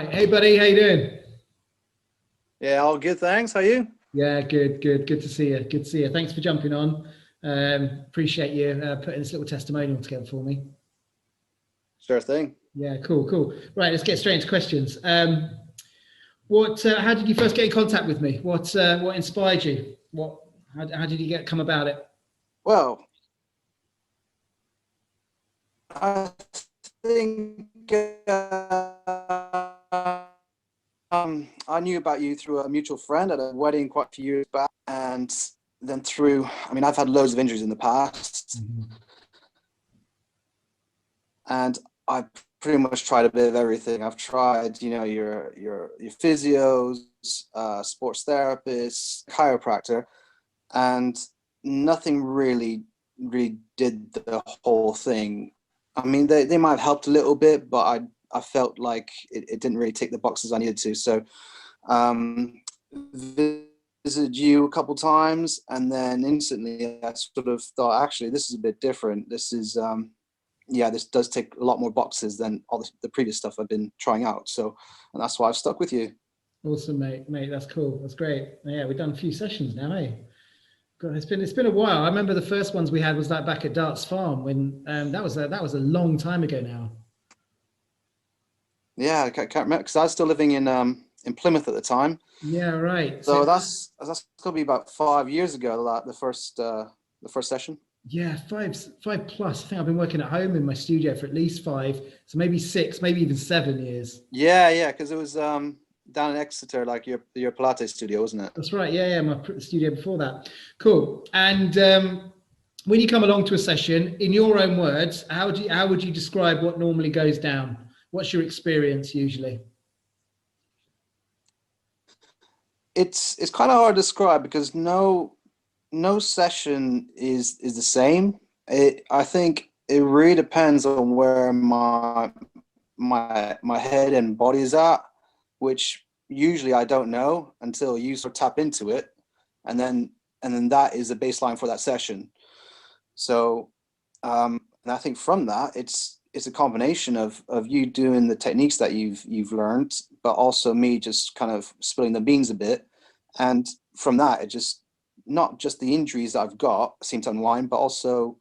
Hi, hey buddy, how you doing? Yeah, all good, thanks. How are you? Yeah, good to see you. Good to see you. Thanks for jumping on. Appreciate you putting this little testimonial together for me. Sure thing. Yeah, cool. Right, let's get straight into questions. How did you first get in contact with me? What inspired you? How did you come about it? Well, I think I knew about you through a mutual friend at a wedding quite a few years back, and then I've had loads of injuries in the past, Mhm. and I pretty much tried a bit of everything. I've tried, your physios, sports therapists, chiropractor, and nothing really did the whole thing. I mean, they might have helped a little bit, but I felt like it didn't really tick the boxes I needed to. So um, visited you a couple times, and then instantly I sort of thought, actually, this is a bit different. This does tick a lot more boxes than all the previous stuff I've been trying out. So, and that's why I've stuck with you. Awesome, mate. That's cool. That's great. Yeah, we've done a few sessions now, eh? God, it's been a while. I remember the first ones we had was like back at Darts Farm when that was a long time ago now. Yeah, I can't remember because I was still living in Plymouth at the time. Yeah, right. So So that's gonna be about 5 years ago. The first session. yeah, five plus. I think I've been working at home in my studio for at least five, so maybe six, maybe even 7 years. Yeah, because it was down in Exeter, like your Pilates studio, wasn't it? That's right. Yeah, my studio before that. Cool. And when you come along to a session, in your own words, how would you describe what normally goes down? What's your experience usually? It's kind of hard to describe because no session is the same. I think it really depends on where my head and body is at, which usually I don't know until you sort of tap into it, and then that is the baseline for that session. So, and I think from that, it's a combination of you doing the techniques that you've learned, but also me just kind of spilling the beans a bit, and from that, it just not just the injuries that I've got seem to unwind, but also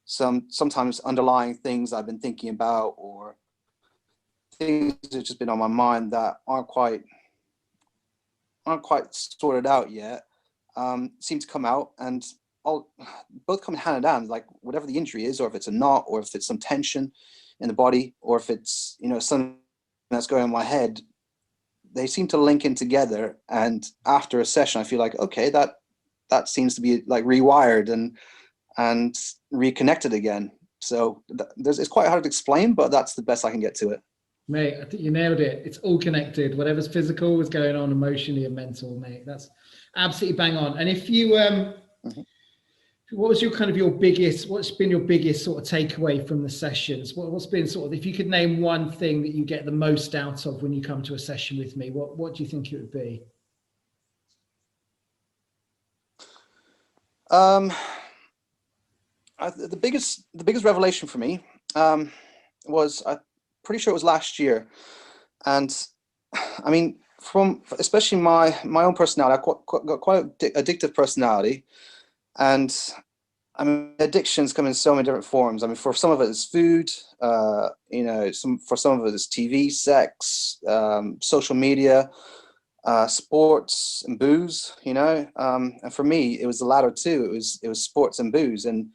sometimes underlying things I've been thinking about or things that have just been on my mind that aren't quite sorted out yet, seem to come out and all both come hand in hand. Like whatever the injury is, or if it's a knot, or if it's some tension in the body, or if it's something that's going on in my head, they seem to link in together. And after a session, I feel like okay, that seems to be like rewired and reconnected again. So it's quite hard to explain, but that's the best I can get to it. Mate, I think you nailed it. It's all connected. Whatever's physical is going on emotionally and mental, mate. That's absolutely bang on. And if you Mhm. what was what's been your biggest sort of takeaway from the sessions? What's been sort of, if you could name one thing that you get the most out of when you come to a session with me, what do you think it would be? Um, the biggest revelation for me um, was I'm pretty sure it was last year, and I mean from especially my own personality, got quite an addictive personality, and I mean addictions come in so many different forms. I mean for some of it is food, for some of it is TV, sex, social media, sports and booze. And for me it was the latter two. It was sports and booze, and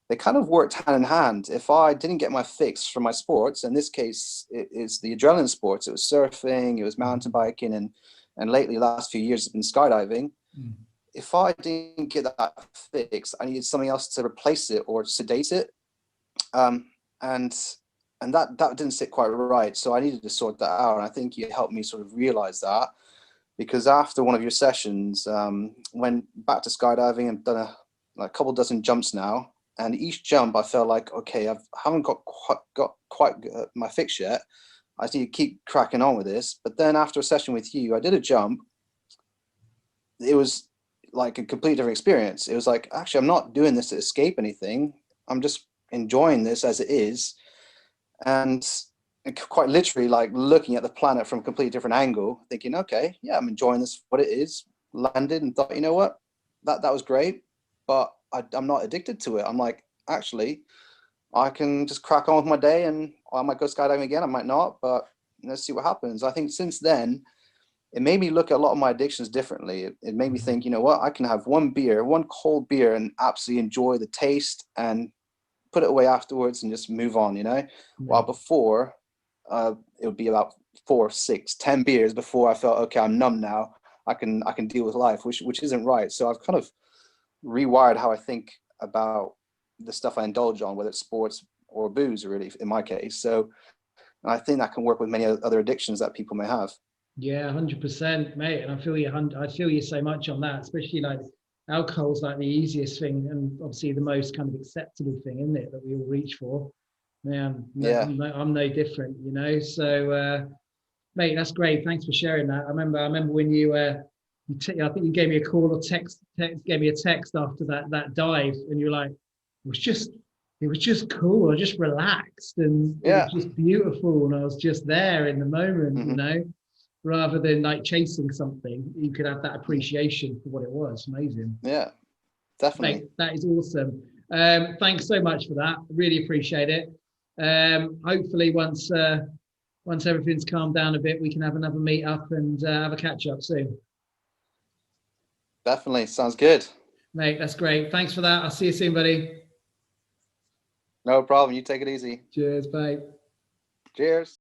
they kind of worked hand in hand. If I didn't get my fix from my sports, in this case, it is the adrenaline sports. It was surfing, it was mountain biking, and lately, last few years, it's been skydiving. Mm. If I didn't get that fix, I needed something else to replace it or sedate it, um, and and that didn't sit quite right. So I needed to sort that out, and I think you helped me sort of realize that because after one of your sessions, went back to skydiving and done a couple dozen jumps now. And each jump, I felt like, okay, haven't got quite my fix yet. I just need to keep cracking on with this. But then after a session with you, I did a jump. It was like a completely different experience. It was like, actually, I'm not doing this to escape anything. I'm just enjoying this as it is. And quite literally like looking at the planet from a completely different angle, thinking, okay, yeah, I'm enjoying this, what it is. Landed and thought, you know what, that was great, but I'm not addicted to it. I'm like, actually, I can just crack on with my day, and I might go skydiving again, I might not, but let's see what happens. I think since then, it made me look at a lot of my addictions differently. It made me think, you know what, I can have one cold beer, and absolutely enjoy the taste and put it away afterwards and just move on, you know? While before, it would be about 4, 6, 10 beers before I felt, okay, I'm numb now. I can deal with life, which isn't right. So I've kind of rewired how I think about the stuff I indulge on, whether it's sports or booze, really, in my case. So I think that can work with many other addictions that people may have. Yeah, 100%, mate. And I feel you. I feel you so much on that, especially like alcohol's like the easiest thing and obviously the most kind of acceptable thing, isn't it, that we all reach for. Man, Yeah. I'm no different, you know. So, mate, that's great. Thanks for sharing that. I remember when I think you gave me a call or gave me a text after that dive, and you're like, it was just cool. I just relaxed, and it Yeah. was just beautiful, and I was just there in the moment, you know. Rather than like chasing something, you could have that appreciation for what it was. Amazing. Yeah, definitely. Mate, that is awesome. Thanks so much for that. Really appreciate it. Hopefully, once everything's calmed down a bit, we can have another meet up and have a catch up soon. Definitely. Sounds good. Mate, that's great. Thanks for that. I'll see you soon, buddy. No problem. You take it easy. Cheers, bye. Cheers.